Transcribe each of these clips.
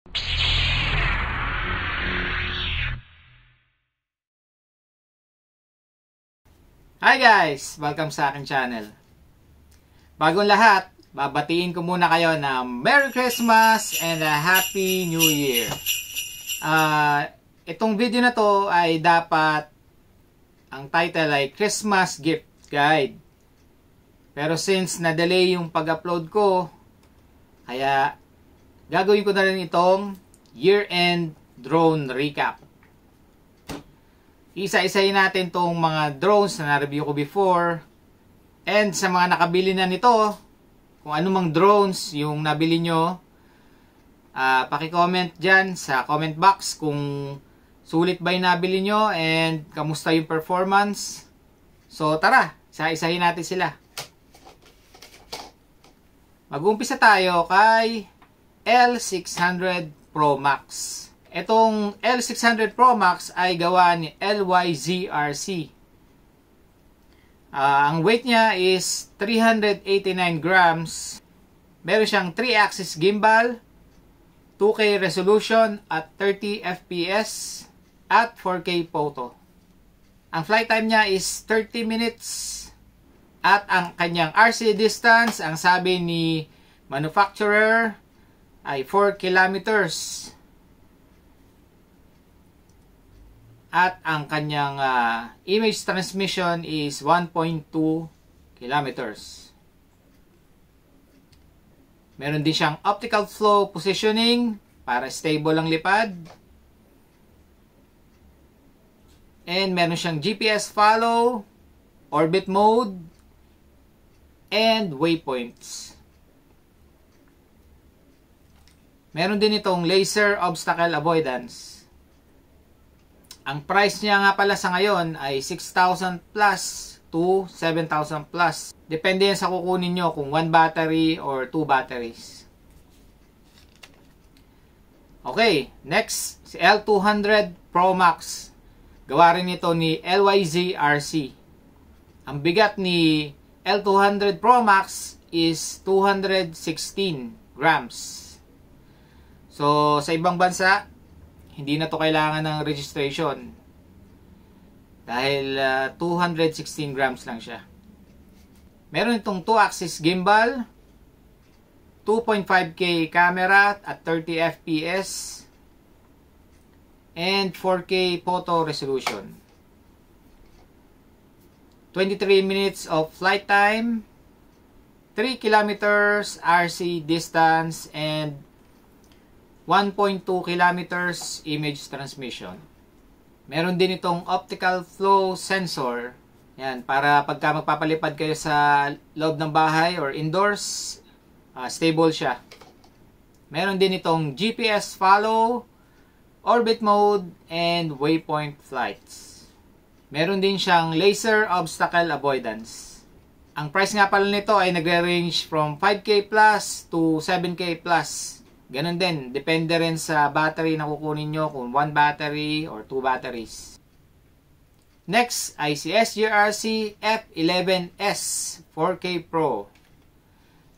Hi guys! Welcome sa aking channel. Bagong lahat, babatiin ko muna kayo na Merry Christmas and a Happy New Year. Itong video na to ay dapat, ang title ay Christmas Gift Guide. Pero since na-delay yung pag-upload ko, kaya gagawin ko na rin itong year-end drone recap. Isa-isayin natin tong mga drones na na-review ko before. And sa mga nakabili na nito, kung anumang drones yung nabili nyo, paki-comment dyan sa comment box kung sulit ba yung nabili nyo and kamusta yung performance. So tara, isa-isayin natin sila. Mag-umpisa tayo kay L600 Pro Max. Itong L600 Pro Max ay gawa ni LYZRC. Ang weight niya is 389 grams. Meron siyang 3-axis gimbal, 2K resolution at 30 FPS at 4K photo. Ang flight time niya is 30 minutes at ang kanyang RC distance, ang sabi ni manufacturer, ay 4 kilometers. At ang kanyang image transmission is 1.2 kilometers. Meron din siyang optical flow positioning para stable ang lipad. And meron siyang GPS follow, orbit mode, and waypoints. Meron din itong laser obstacle avoidance. Ang price niya nga pala sa ngayon ay 6,000 plus to 7,000 plus. Depende yan sa kukunin nyo kung 1 battery or 2 batteries. Okay, next, si L200 Pro Max. Gawa rin ito ni LYZRC. Ang bigat ni L200 Pro Max is 216 grams. So, sa ibang bansa, hindi na to kailangan ng registration dahil 216 grams lang siya. Meron itong 2-axis gimbal, 2.5K camera at 30 FPS and 4K photo resolution. 23 minutes of flight time, 3 kilometers RC distance and 1.2 kilometers image transmission. Meron din itong optical flow sensor. Yan, para pagka magpapalipad kayo sa loob ng bahay or indoors, stable siya. Meron din itong GPS follow, orbit mode, and waypoint flights. Meron din siyang laser obstacle avoidance. Ang price nga pala nito ay nagre-range from 5K plus to 7K plus. Ganon din, depende rin sa battery na kukunin nyo, kung 1 battery or 2 batteries. Next ay si SGRC F11S 4K Pro.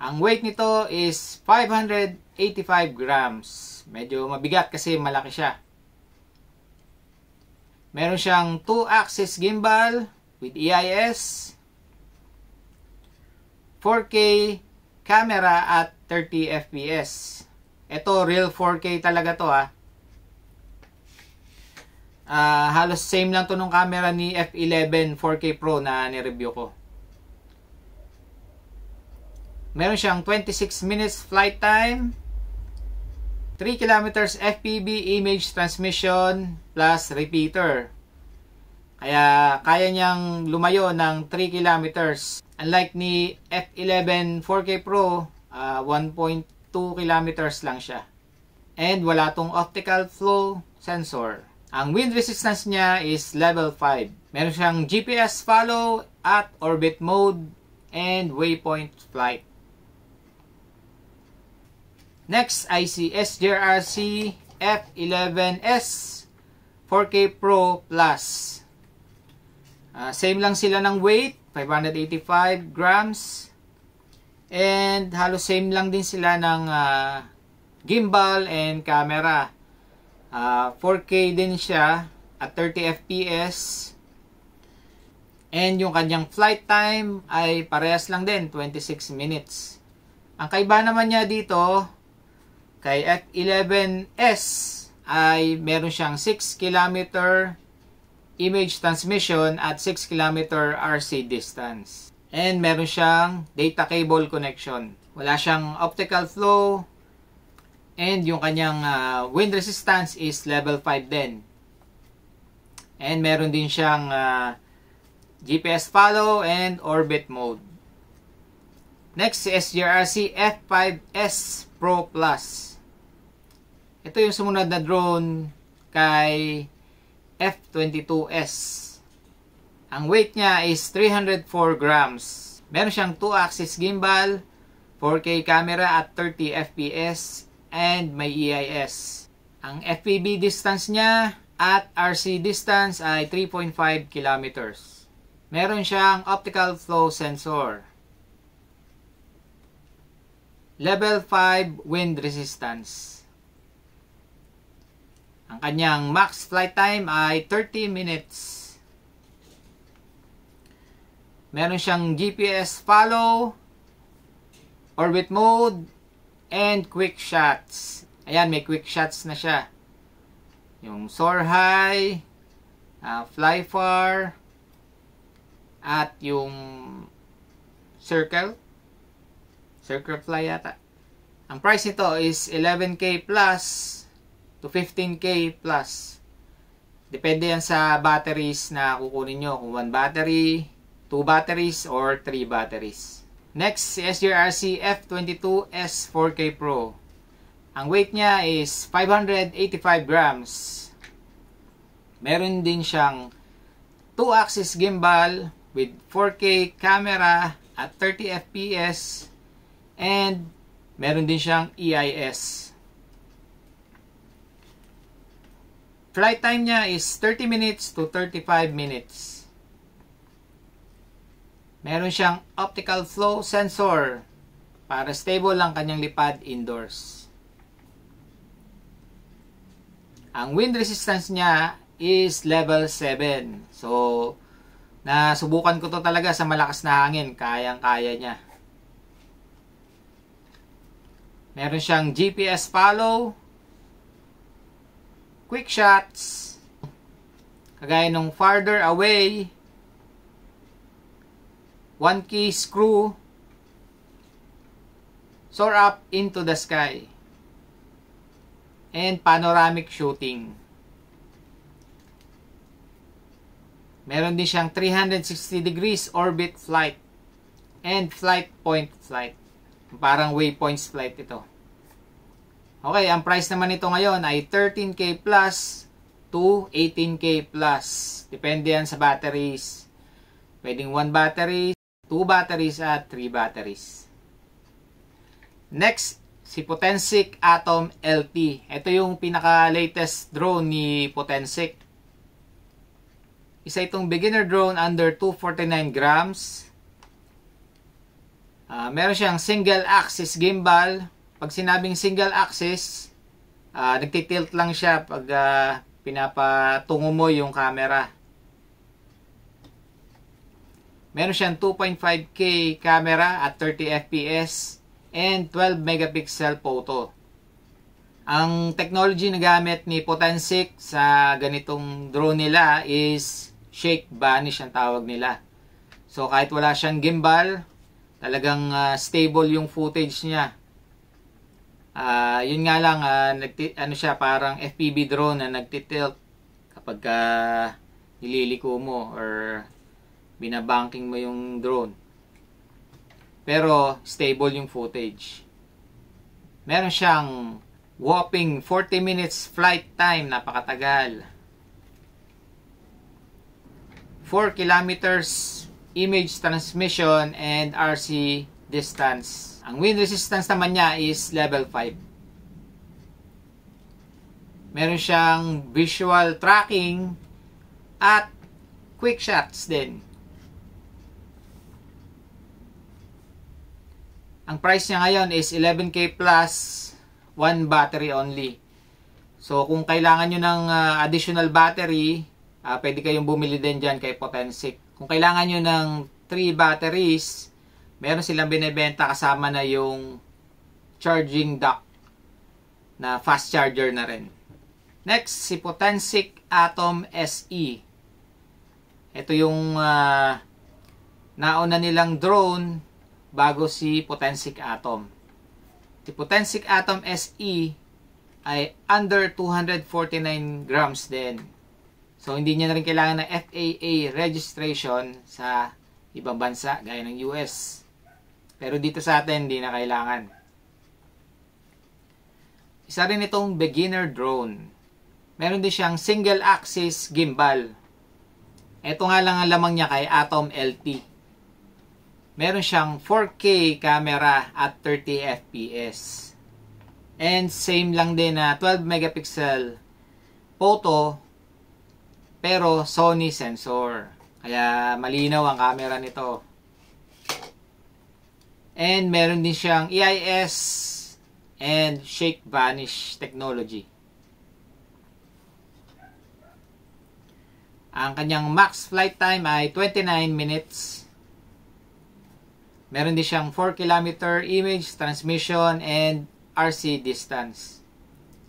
Ang weight nito is 585 grams. Medyo mabigat kasi malaki siya. Meron siyang 2-axis gimbal with EIS, 4K camera at 30 FPS. Ito, real 4K talaga to halos same lang to nung camera ni F11 4K Pro na ni-review ko. Meron siyang 26 minutes flight time, 3 kilometers FPV image transmission plus repeater. Kaya kaya niyang lumayo ng 3 kilometers. Unlike ni F11 4K Pro, 1.2 kilometers lang siya. And wala tong optical flow sensor. Ang wind resistance niya is level 5. Meron siyang GPS follow at orbit mode and waypoint flight. Next ay si SGRC F11S 4K Pro Plus. Same lang sila ng weight, 585 grams. And halos same lang din sila ng gimbal and camera. 4K din siya at 30 FPS. And yung kanyang flight time ay parehas lang din, 26 minutes. Ang kaiba naman niya dito, kay F11S ay meron siyang 6 km image transmission at 6 km RC distance. And meron siyang data cable connection. Wala siyang optical flow. And yung kanyang wind resistance is level 5 din. And meron din siyang GPS follow and orbit mode. Next, si SGRC F5S Pro Plus. Ito yung sumunod na drone kay F22S. Ang weight niya is 304 grams. Meron siyang 2-axis gimbal, 4K camera at 30 FPS, and may EIS. Ang FPV distance niya at RC distance ay 3.5 kilometers. Meron siyang optical flow sensor. Level 5 wind resistance. Ang kanyang max flight time ay 30 minutes. Meron siyang GPS follow, orbit mode, and quick shots. Ayan, may quick shots na siya. Yung soar high, fly far, at yung circle fly yata. Ang price nito is 11K plus to 15K plus. Depende yan sa batteries na kukunin nyo. Kung 1 battery, 2 batteries, or 3 batteries. Next, si SGRC F22S 4K Pro. Ang weight niya is 585 grams. Meron din siyang 2-axis gimbal with 4K camera at 30 FPS. And meron din siyang EIS. Flight time niya is 30 minutes to 35 minutes. Meron siyang optical flow sensor para stable lang kanyang lipad indoors. Ang wind resistance niya is level 7. So, nasubukan ko to talaga sa malakas na hangin. Kayang-kaya niya. Meron siyang GPS follow, quick shots, kagaya nung farther away, 1 key screw, soar up into the sky, and panoramic shooting. Meron din siyang 360 degrees orbit flight and flight point flight. Parang waypoints flight ito. Okay, ang price naman nito ngayon ay 13K plus to 18K plus. Depende yan sa batteries. Pwedeng 1 battery, 2 batteries, at 3 batteries. Next, si Potensic Atom LT. Ito yung pinaka-latest drone ni Potensic. Isa itong beginner drone under 249 grams. Meron siyang single axis gimbal. Pag sinabing single axis, nagtitilt lang siya pag pinapatungo mo yung camera. Meron siyang 2.5K camera at 30 FPS and 12 megapixel photo. Ang technology na gamit ni Potensic sa ganitong drone nila is shake vanish ang tawag nila. So kahit wala siyang gimbal, talagang stable yung footage niya. Yun nga lang, ano siya, parang FPV drone na nagtitilt kapag nililiko mo or binabanking mo yung drone. Pero stable yung footage. Meron siyang whopping 40 minutes flight time, napakatagal. 4 kilometers image transmission and RC distance. Ang wind resistance naman niya is level 5. Meron siyang visual tracking at quick shots din. Ang price niya ngayon is 11K plus one battery only. So kung kailangan nyo ng additional battery, pwede kayong bumili din dyan kay Potensic. Kung kailangan nyo ng 3 batteries, meron silang binibenta kasama na yung charging dock na fast charger na rin. Next, si Potensic Atom SE. Ito yung nauna nilang drone bago si Potensic Atom. Si Potensic Atom SE ay under 249 grams din. So, hindi niya na rin kailangan ng FAA registration sa ibang bansa, gaya ng US. Pero dito sa atin, hindi na kailangan. Isa rin itong beginner drone. Meron din siyang single axis gimbal. Ito nga lang ang lamang niya kay Atom LT. Meron siyang 4K camera at 30 FPS. And same lang din na 12 megapixel photo pero Sony sensor. Kaya malinaw ang camera nito. And meron din siyang EIS and shake vanish technology. Ang kanyang max flight time ay 29 minutes. Meron din siyang 4 km image transmission and RC distance.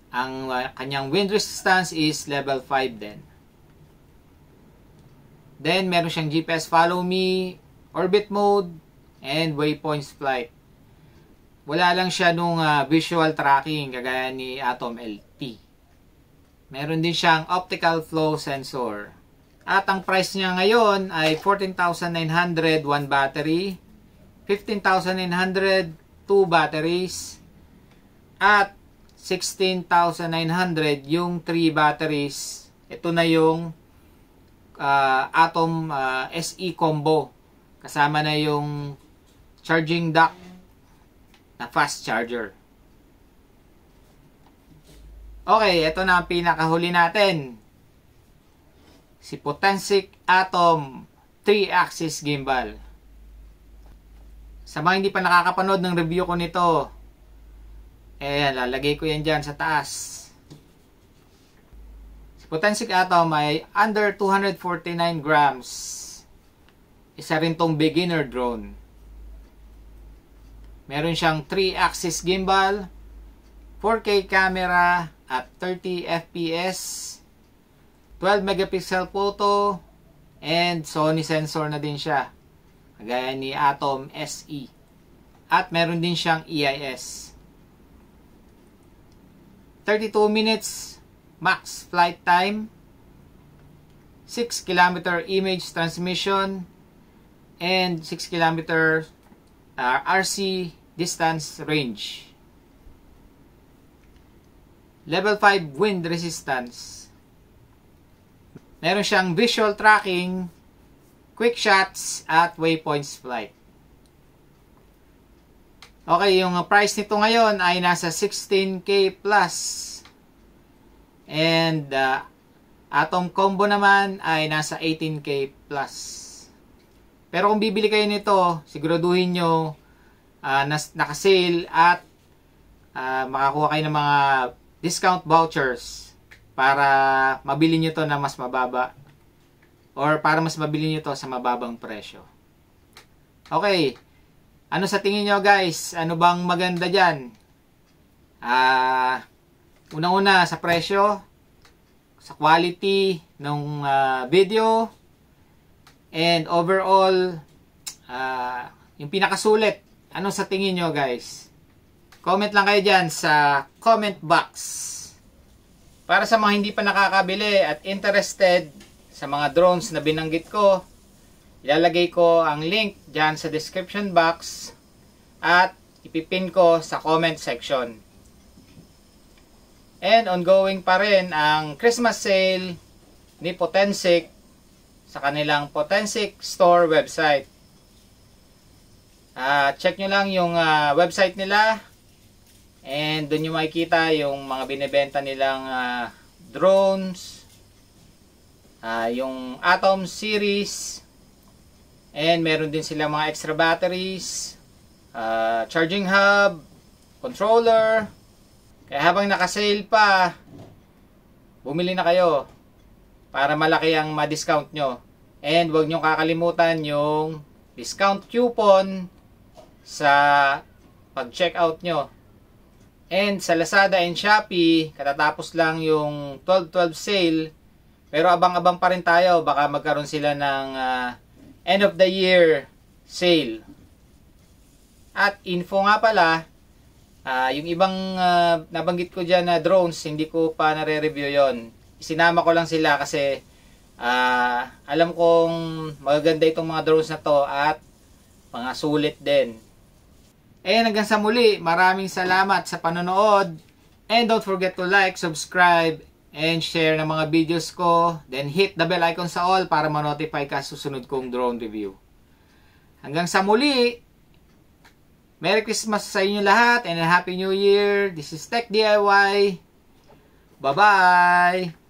Ang kanyang wind resistance is level 5 din. Then, meron siyang GPS follow me, orbit mode, and waypoints flight. Wala lang siya nung visual tracking kagaya ni Atom LT. Meron din siyang optical flow sensor. At ang price niya ngayon ay 14,900 one battery, 15,900 two batteries, at 16,900 yung 3 batteries. Ito na yung Atom SE combo. Kasama na yung charging dock na fast charger. Okay, ito na ang pinakahuli natin. Si Potensic Atom 3-axis gimbal. Sa mga hindi pa nakakapanood ng review ko nito, lalagay ko yan dyan sa taas. Si Potensic Atom ay under 249 grams. Isa rin tong beginner drone. Meron siyang 3-axis gimbal, 4K camera at 30 FPS, 12 megapixel photo, and Sony sensor na din siya. Kagaya ni Atom SE. At meron din siyang EIS. 32 minutes max flight time, 6 km image transmission, and 6 km RC distance range. Level 5 wind resistance. Meron siyang visual tracking, quick shots, at waypoints flight. Okay, yung price nito ngayon ay nasa 16K plus. And Atom combo naman ay nasa 18K plus. Pero kung bibili kayo nito, siguraduhin nyo naka-sale at makakuha kayo ng mga discount vouchers para mabili nyo to na mas mababa. Or para mas mabili nyo to sa mababang presyo. Okay. Ano sa tingin nyo guys? Ano bang maganda dyan? Unang-una sa presyo, sa quality ng video, and overall, yung pinakasulit. Ano sa tingin nyo guys? Comment lang kayo dyan sa comment box. Para sa mga hindi pa nakakabili at interested sa mga drones na binanggit ko, ilalagay ko ang link dyan sa description box at ipipin ko sa comment section. And ongoing pa rin ang Christmas sale ni Potensic sa kanilang Potensic Store website. Check nyo lang yung website nila and doon nyo makikita yung mga binibenta nilang drones, yung Atom series. And meron din sila mga extra batteries, charging hub, controller, Kaya habang naka-sale pa, bumili na kayo para malaki ang ma-discount nyo. And huwag nyo kakalimutan yung discount coupon sa pag-checkout nyo. And sa Lazada and Shopee, katatapos lang yung 12/12 sale. Pero abang-abang pa rin tayo. Baka magkaroon sila ng end of the year sale. At info nga pala, yung ibang nabanggit ko dyan na drones, hindi ko pa nare-review yon. Isinama ko lang sila kasi alam kong magaganda itong mga drones na to at mga sulit din. And hanggang sa muli, maraming salamat sa panonood. And don't forget to like, subscribe, and share ng mga videos ko. Then hit the bell icon sa all para ma-notify ka susunod kong drone review. Hanggang sa muli, Merry Christmas sa inyo lahat and a Happy New Year. This is Tech DIY. Bye-bye!